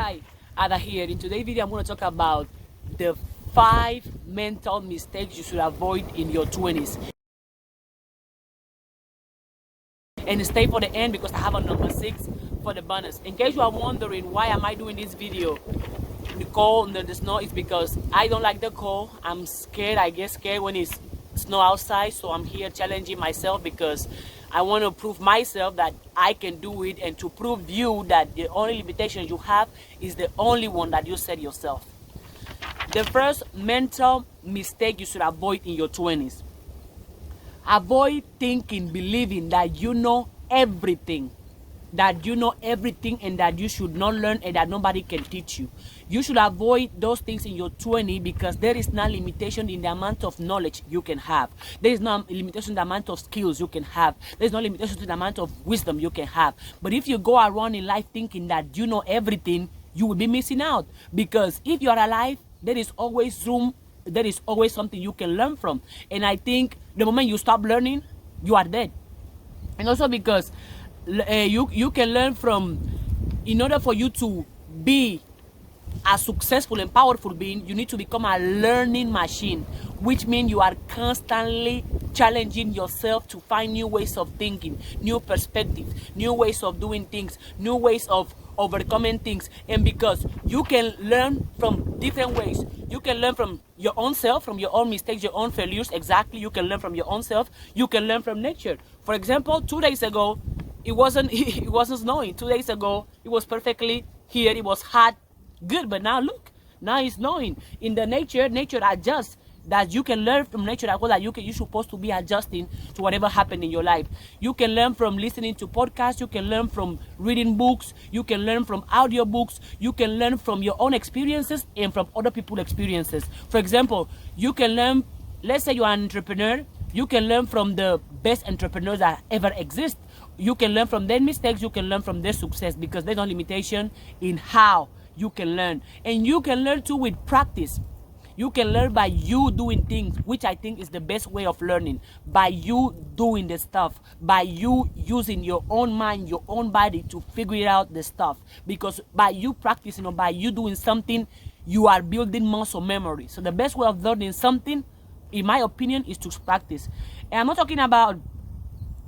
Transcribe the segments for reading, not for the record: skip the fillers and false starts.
Hi, Ada here. In today's video, I'm going to talk about the 5 mental mistakes you should avoid in your 20s. And stay for the end because I have a number 6 for the bonus. In case you are wondering why am I doing this video, the cold and the snow is because I don't like the cold. I'm scared. I get scared when it's snow outside, so I'm here challenging myself because I want to prove myself that I can do it, and to prove you that the only limitation you have is the only one that you set yourself. The first mental mistake you should avoid in your 20s. Avoid thinking, believing that you know everything. That you know everything and that you should not learn and that nobody can teach you. You should avoid those things in your 20s because there is no limitation in the amount of knowledge you can have. There is no limitation in the amount of skills you can have. There is no limitation in the amount of wisdom you can have. But if you go around in life thinking that you know everything, you will be missing out. Because if you are alive, there is always room, there is always something you can learn from. And I think the moment you stop learning, you are dead. And also because you can learn from, in order for you to be a successful and powerful being, you need to become a learning machine, which means you are constantly challenging yourself to find new ways of thinking, new perspectives, new ways of doing things, new ways of overcoming things. And because you can learn from different ways, you can learn from your own self, from your own mistakes, your own failures. Exactly, you can learn from your own self. You can learn from nature. For example, 2 days ago it wasn't snowing. 2 days ago it was perfectly here, it was hot, good, but now look, now it's snowing. In the nature adjusts. That you can learn from nature as well, that you're supposed to be adjusting to whatever happened in your life. You can learn from listening to podcasts, you can learn from reading books, you can learn from audiobooks, you can learn from your own experiences and from other people's experiences. For example, you can learn, let's say you are an entrepreneur, you can learn from the best entrepreneurs that ever exist. You can learn from their mistakes, you can learn from their success, because there's no limitation in how you can learn. And you can learn too with practice. You can learn by you doing things, which I think is the best way of learning. By you doing the stuff, by you using your own mind, your own body to figure out the stuff. Because by you practicing or by you doing something, you are building muscle memory. So the best way of learning something, in my opinion, is to practice. And I'm not talking about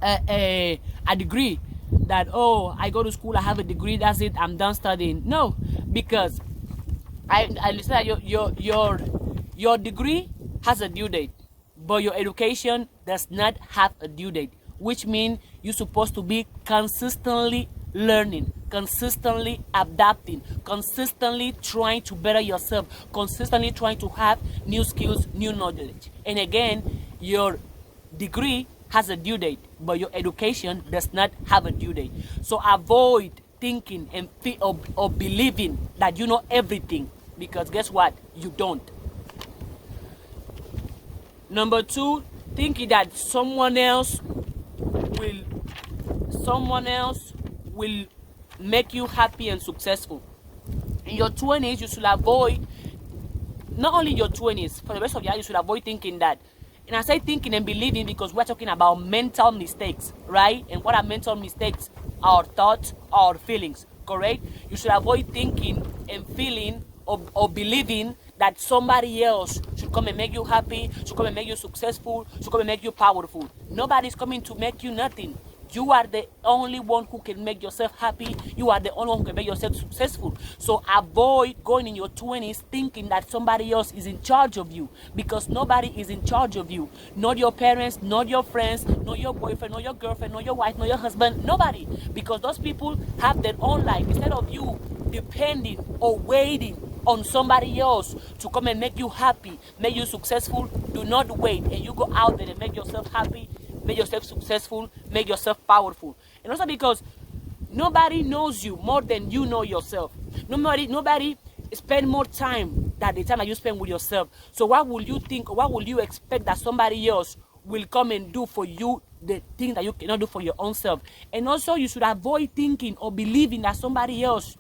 a degree that, oh, I go to school, I have a degree, that's it, I'm done studying. No, because I understand that your degree has a due date, but your education does not have a due date, which means you're supposed to be consistently learning, consistently adapting, consistently trying to better yourself, consistently trying to have new skills, new knowledge. And again, your degree has a due date, but your education does not have a due date. So avoid thinking and or believing that you know everything, because guess what? You don't. Number 2, thinking that someone else will make you happy and successful. In your 20s, you should avoid, not only your 20s, for the rest of your life, you should avoid thinking that. And I say thinking and believing because we're talking about mental mistakes, right? And what are mental mistakes? Our thoughts, our feelings, correct? You should avoid thinking and feeling or believing that somebody else should come and make you happy, should come and make you successful, should come and make you powerful. Nobody's coming to make you nothing. You are the only one who can make yourself happy. You are the only one who can make yourself successful. So avoid going in your 20s thinking that somebody else is in charge of you, because nobody is in charge of you. Not your parents, not your friends, not your boyfriend, not your girlfriend, not your wife, not your husband, nobody. Because those people have their own life. Instead of you depending or waiting on somebody else to come and make you happy, make you successful, do not wait, and you go out there and make yourself happy, make yourself successful, make yourself powerful. And also because nobody knows you more than you know yourself. Nobody spend more time than the time that you spend with yourself. So what will you think, or what will you expect that somebody else will come and do for you, the thing that you cannot do for your own self? And also you should avoid thinking or believing that somebody else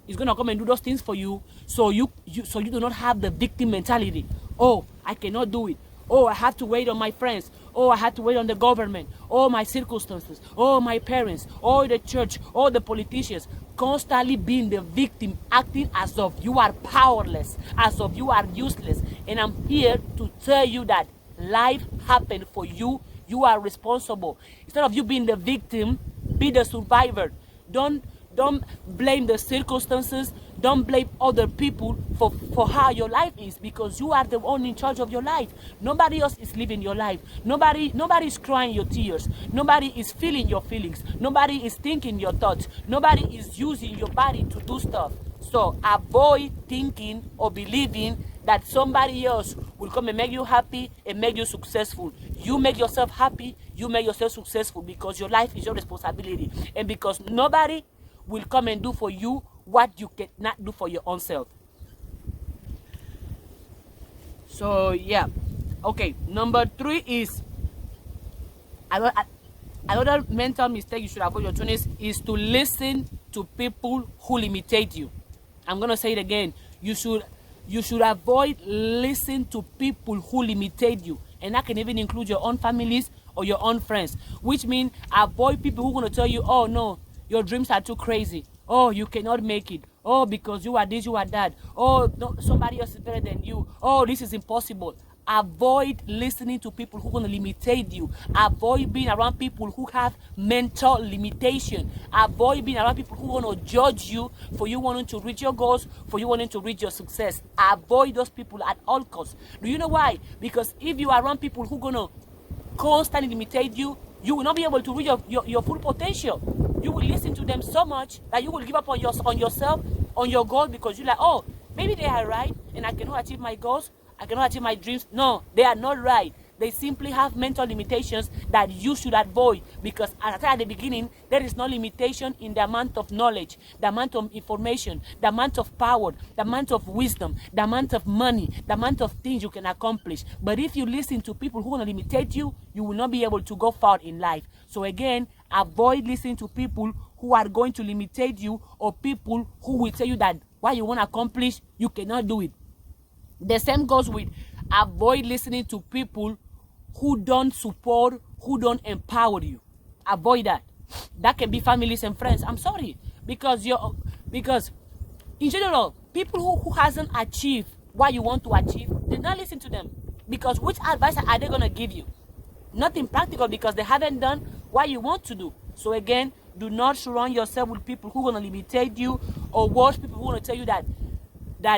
is going to come and do those things for you, so you do not have the victim mentality. Oh, I cannot do it. Oh, I have to wait on my friends. Oh, I have to wait on the government. Oh, my circumstances. Oh, my parents. Oh, the church. Oh, the politicians. constantly being the victim, acting as if you are powerless, as if you are useless. And I'm here to tell you that life happened for you. You are responsible. Instead of you being the victim, be the survivor. Don't blame the circumstances. Don't blame other people for how your life is, because you are the one in charge of your life. Nobody else is living your life. Nobody is crying your tears. Nobody is feeling your feelings. Nobody is thinking your thoughts. Nobody is using your body to do stuff. So avoid thinking or believing that somebody else will come and make you happy and make you successful. You make yourself happy, you make yourself successful, because your life is your responsibility. And because nobody will come and do for you what you cannot do for your own self. So yeah. Okay, number 3 is another mental mistake you should avoid your 20s is to listen to people who limitate you. I'm gonna say it again. You should avoid listening to people who limitate you, and that can even include your own families or your own friends. Which means avoid people who are gonna tell you, oh no, your dreams are too crazy. Oh, you cannot make it. Oh, because you are this, you are that. Oh, no, somebody else is better than you. Oh, this is impossible. Avoid listening to people who are going to limitate you. Avoid being around people who have mental limitation. Avoid being around people who are going to judge you for you wanting to reach your goals, for you wanting to reach your success. Avoid those people at all costs. Do you know why? Because if you are around people who are going to constantly limitate you, you will not be able to reach your full potential. You will listen to them so much that you will give up on yourself, on your goals, because you're like, oh, maybe they are right and I cannot achieve my goals. I cannot achieve my dreams. No, they are not right. They simply have mental limitations that you should avoid, because as I said at the beginning, there is no limitation in the amount of knowledge, the amount of information, the amount of power, the amount of wisdom, the amount of money, the amount of things you can accomplish. But if you listen to people who want to limitate you, you will not be able to go far in life. So again, avoid listening to people who are going to limitate you, or people who will tell you that what you want to accomplish, you cannot do it. The same goes with avoid listening to people who don't support, who don't empower you. Avoid that. That can be families and friends. I'm sorry. Because in general, people who hasn't achieved what you want to achieve, do not listen to them. Because which advice are they going to give you? Nothing practical, because they haven't done what you want to do. So again, do not surround yourself with people who are going to limitate you, or worse, people who want to tell you that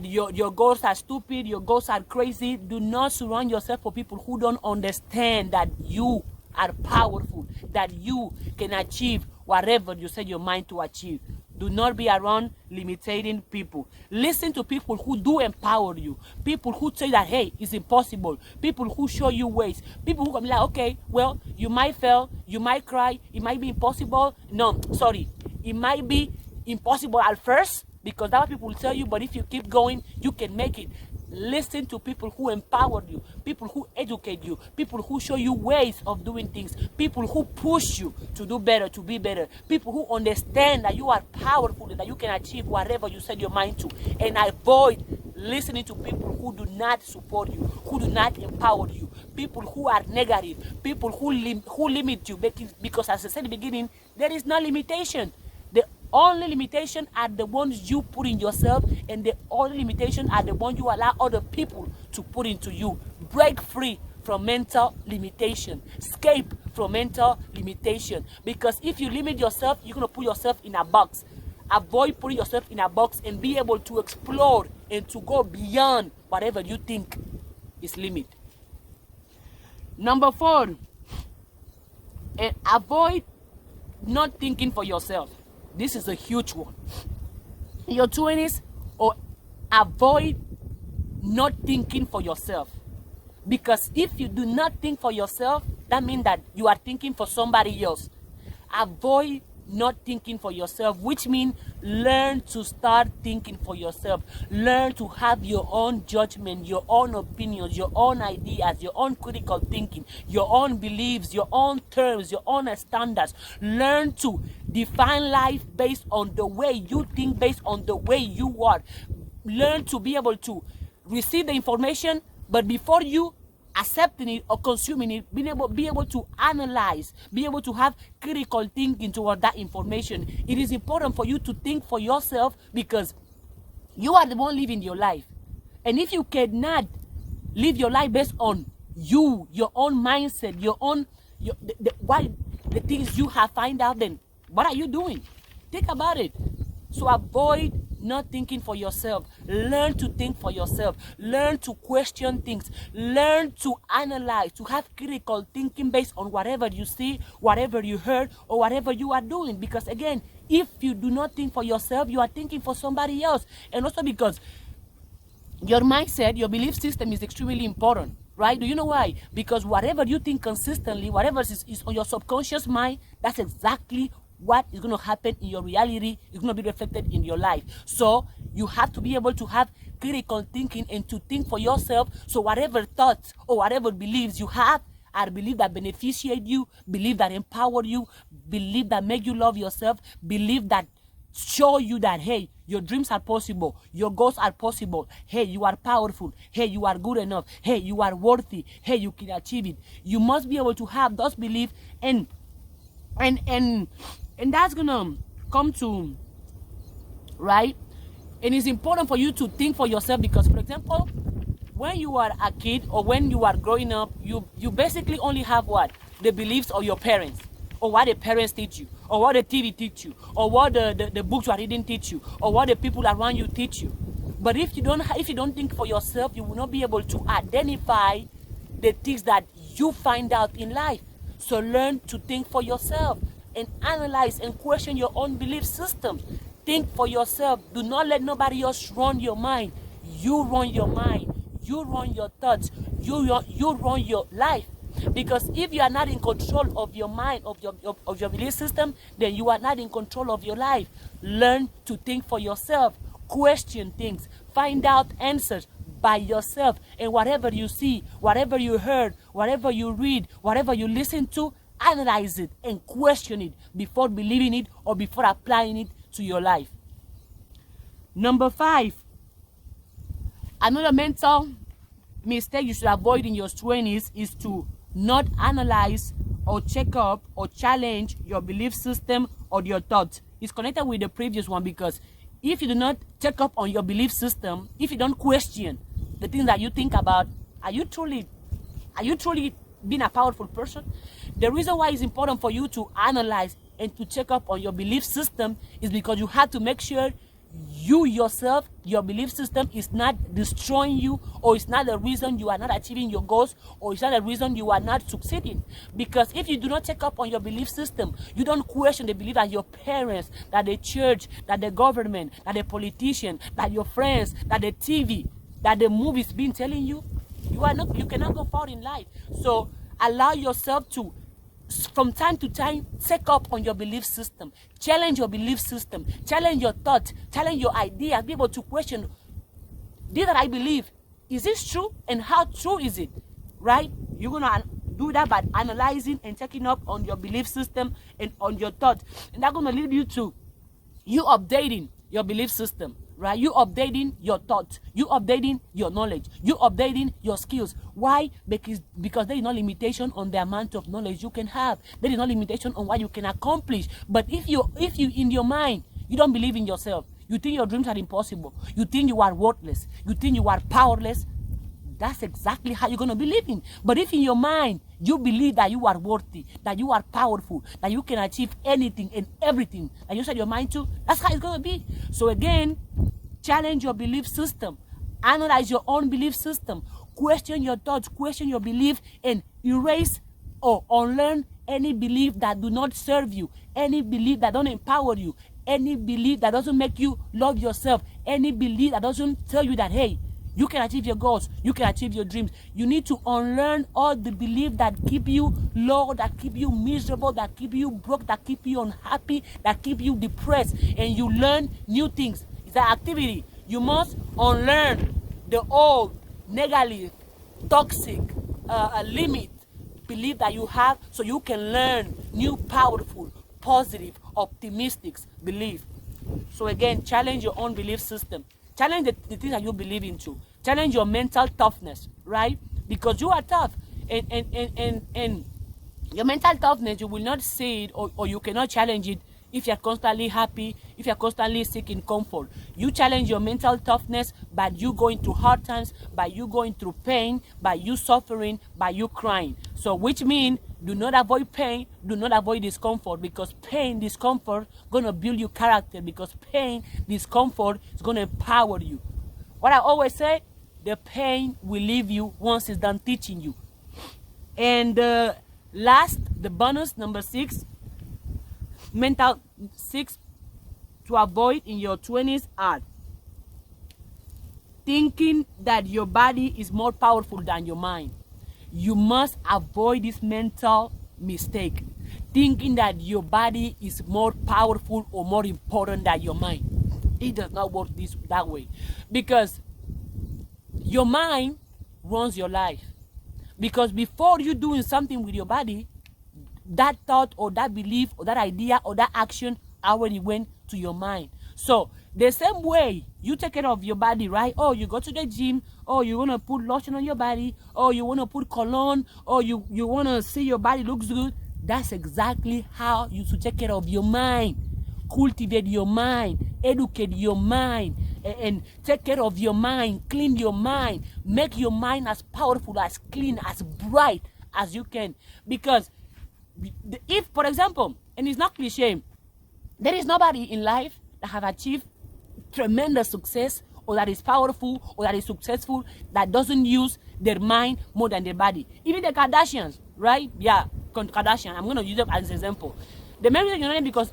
your goals are stupid, your goals are crazy. Do not surround yourself with people who don't understand that you are powerful, that you can achieve whatever you set your mind to achieve. Do not be around limiting people. Listen to people who do empower you. People who say that, hey, it's impossible. People who show you ways. People who come like, okay, well, you might fail, you might cry, it might be impossible. No, sorry. It might be impossible at first, because that's what people will tell you, but if you keep going, you can make it. Listen to people who empower you, people who educate you, people who show you ways of doing things, people who push you to do better, to be better, people who understand that you are powerful and that you can achieve whatever you set your mind to. And avoid listening to people who do not support you, who do not empower you, people who are negative, people who limit you, because as I said in the beginning, there is no limitation. The only limitation are the ones you put in yourself, and the only limitation are the ones you allow other people to put into you. Break free from mental limitation. Escape from mental limitation. Because if you limit yourself, you're going to put yourself in a box. Avoid putting yourself in a box and be able to explore and to go beyond whatever you think is limit. Number 4, and avoid not thinking for yourself. This is a huge one. In your 20s, or avoid not thinking for yourself. Because if you do not think for yourself, that means that you are thinking for somebody else. Avoid not thinking for yourself, which means learn to start thinking for yourself. Learn to have your own judgment, your own opinions, your own ideas, your own critical thinking, your own beliefs, your own terms, your own standards. Learn to define life based on the way you think, based on the way you are. Learn to be able to receive the information, but before you accepting it or consuming it, be able to analyze, be able to have critical thinking toward that information. It is important for you to think for yourself, because you are the one living your life. And if you cannot live your life based on you, your own mindset, your own, the things you have find out, then what are you doing? Think about it. So avoid not thinking for yourself. Learn to think for yourself. Learn to question things. Learn to analyze, to have critical thinking based on whatever you see, whatever you heard, or whatever you are doing. Because again, if you do not think for yourself, you are thinking for somebody else. And also because your mindset, your belief system is extremely important, right? Do you know why? Because whatever you think consistently, whatever is on your subconscious mind, that's exactly what is going to happen in your reality. Is going to be reflected in your life. So you have to be able to have critical thinking and to think for yourself. So whatever thoughts or whatever beliefs you have are beliefs that beneficiate you, believe that empower you, believe that make you love yourself, believe that show you that, hey, your dreams are possible, your goals are possible, hey, you are powerful, hey, you are good enough, hey, you are worthy, hey, you can achieve it. You must be able to have those beliefs, and that's gonna come to, right? And it's important for you to think for yourself, because, for example, when you are a kid or when you are growing up, you basically only have what? The beliefs of your parents, or what the parents teach you, or what the TV teach you, or what the books you are reading teach you, or what the people around you teach you. But if you don't think for yourself, you will not be able to identify the things that you find out in life. So learn to think for yourself and analyze and question your own belief system. Think for yourself. Do not let nobody else run your mind. You run your mind. You run your thoughts. You run your life. Because if you are not in control of your mind, of your belief system, then you are not in control of your life. Learn to think for yourself. Question things. Find out answers by yourself. And whatever you see, whatever you heard, whatever you read, whatever you listen to, analyze it and question it before believing it or before applying it to your life. Number 5, another mental mistake you should avoid in your 20s is to not analyze or check up or challenge your belief system or your thoughts. It's connected with the previous one, because if you do not check up on your belief system, if you don't question the things that you think about, are you truly being a powerful person? The reason why it's important for you to analyze and to check up on your belief system is because you have to make sure you yourself, your belief system, is not destroying you, or it's not the reason you are not achieving your goals, or it's not the reason you are not succeeding. Because if you do not check up on your belief system, you don't question the belief that your parents, that the church, that the government, that the politician, that your friends, that the TV, that the movies been telling you, you cannot go far in life. So allow yourself to, from time to time, check up on your belief system. Challenge your belief system. Challenge your thoughts. Challenge your ideas. Be able to question, this that I believe, is this true? And how true is it? Right? You're going to do that by analyzing and checking up on your belief system and on your thoughts. And that's going to lead you to you updating your belief system. Right? You updating your thoughts. You updating your knowledge. You updating your skills. Why? Because there is no limitation on the amount of knowledge you can have. There is no limitation on what you can accomplish. But if you in your mind, you don't believe in yourself, you think your dreams are impossible, you think you are worthless, you think you are powerless, that's exactly how you're going to be living. But if in your mind, you believe that you are worthy, that you are powerful, that you can achieve anything and everything that you set your mind to, that's how it's going to be. So again, challenge your belief system. Analyze your own belief system. Question your thoughts, question your belief, and erase or unlearn any belief that do not serve you, any belief that don't empower you, any belief that doesn't make you love yourself, any belief that doesn't tell you that, hey, you can achieve your goals, you can achieve your dreams. You need to unlearn all the beliefs that keep you low, that keep you miserable, that keep you broke, that keep you unhappy, that keep you depressed, and you learn new things. It's an activity. You must unlearn the old, negative, toxic, limit belief that you have, so you can learn new, powerful, positive, optimistic belief. So again, challenge your own belief system. Challenge the things that you believe into. Challenge your mental toughness, right? because you are tough. And your mental toughness, you will not see it, or you cannot challenge it if you're constantly happy, if you're constantly seeking comfort. You challenge your mental toughness by you going through hard times, by you going through pain, by you suffering, by you crying. So which means do not avoid pain, do not avoid discomfort, because pain, discomfort gonna build your character, because pain, discomfort is gonna empower you. What I always say, the pain will leave you once it's done teaching you. And last, the bonus, number 6, mental 6 to avoid in your 20s are thinking that your body is more powerful than your mind. You must avoid this mental mistake, thinking that your body is more powerful or more important than your mind. It does not work that way, because your mind runs your life. Because before you doing something with your body, that thought or that belief or that idea or that action already went to your mind. So the same way you take care of your body, right? Oh, you go to the gym, oh, you want to put lotion on your body, oh, you want to put cologne, or you want to see your body looks good. That's exactly how you should take care of your mind. Cultivate your mind, educate your mind, and take care of your mind, clean your mind, make your mind as powerful, as clean, as bright as you can. Because if, for example, and it's not cliche, there is nobody in life that have achieved tremendous success, or that is powerful, or that is successful, that doesn't use their mind more than their body. Even the Kardashians, right? Yeah, Kardashian, I'm going to use them as an example. The main reason you know them because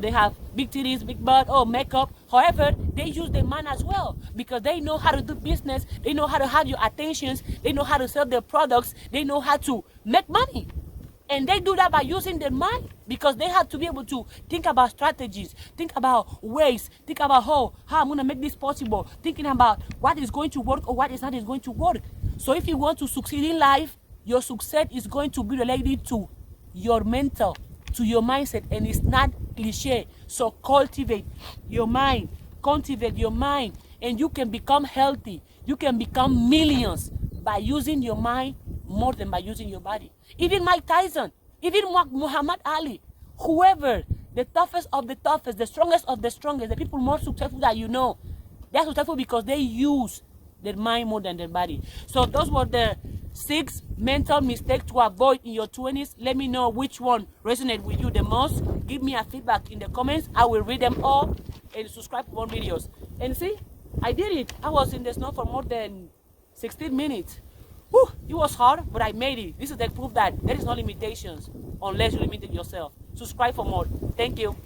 they have big titties, big butt, makeup. However, they use their mind as well, because they know how to do business, they know how to have your attentions, they know how to sell their products, they know how to make money. And they do that by using their mind, because they have to be able to think about strategies, think about ways, think about how I'm going to make this possible, thinking about what is going to work or what is not going to work. So if you want to succeed in life, your success is going to be related to your mental, to your mindset, and it's not cliche. So cultivate your mind, and you can become healthy. You can become millions by using your mind more than by using your body. Even Mike Tyson, even Muhammad Ali, whoever, the toughest of the toughest, the strongest of the strongest, the people more successful that you know, they're successful because they use their mind more than their body. So those were the 6 mental mistakes to avoid in your 20s. Let me know which one resonated with you the most. Give me a feedback in the comments. I will read them all, and subscribe for more videos. And see, I did it. I was in the snow for more than 16 minutes. Whew, it was hard, but I made it. This is the proof that there is no limitations unless you limit yourself. Subscribe for more. Thank you.